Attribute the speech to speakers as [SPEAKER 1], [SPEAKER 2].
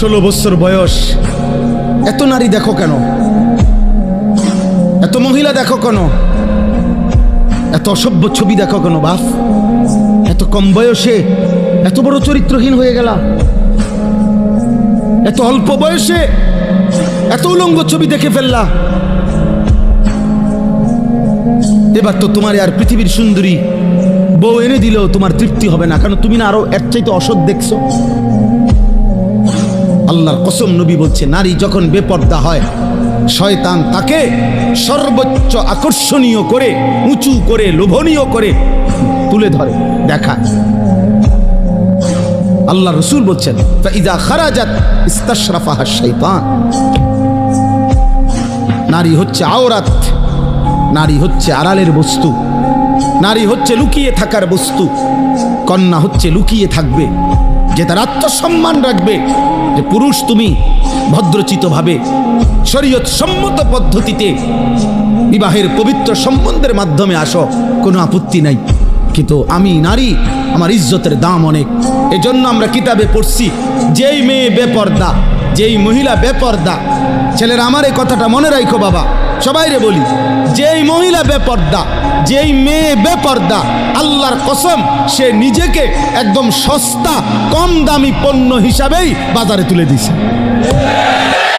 [SPEAKER 1] 16 বছর বয়স, এত নারী দেখো কেন? এত মহিলা দেখো কেন? এত অসভ্য ছবি দেখো কেন বাপ? এত কম বয়সে এত বড় চরিত্রহীন হয়ে গেলা? এত অল্প বয়সে এত উলঙ্গ ছবি দেখে ফেললা? এবার তো তোমার আর পৃথিবীর সুন্দরী বউ এনে দিলেও তোমার তৃপ্তি হবে না, কারণ তুমি না আরো এর চাইতে অসৎ দেখছো। আল্লাহর কসম, নবী বলছে নারী যখন বেপর্দা হয় শয়তান তাকে সর্বোচ্চ আকর্ষণীয় করে, উঁচু করে, লোভনীয় করে তুলে ধরে, দেখায়। আল্লাহ রসুল বলছেন ফাইযা খারাজাত ইস্তাশরাফাহা শাইতান। নারী হচ্ছে আওরাত, নারী হচ্ছে আড়ালের বস্তু, নারী হচ্ছে লুকিয়ে থাকার বস্তু। কন্যা হচ্ছে লুকিয়ে থাকবে, যে তার আত্মসম্মান রাখবে, যে পুরুষ তুমি ভদ্রচিতভাবে শরীয়ত সম্মত পদ্ধতিতে বিবাহের পবিত্র সম্বন্ধের মাধ্যমে আসো, কোনো আপত্তি নাই। কিন্তু আমি নারী, আমার ইজ্জতের দাম অনেক। এজন্য আমরা কিতাবে পড়ছি, যেই মেয়ে বেপর্দা, যেই মহিলা বেপর্দা, ছেলেরা আমার এই কথাটা মনে রাখো বাবা, সবাইরে বলি, যেই মহিলা বেপর্দা, যেই মেয়ে বেপর্দা, আল্লাহর কসম সে নিজেকে একদম সস্তা কম দামি পণ্য হিসাবেই বাজারে তুলে দিছে।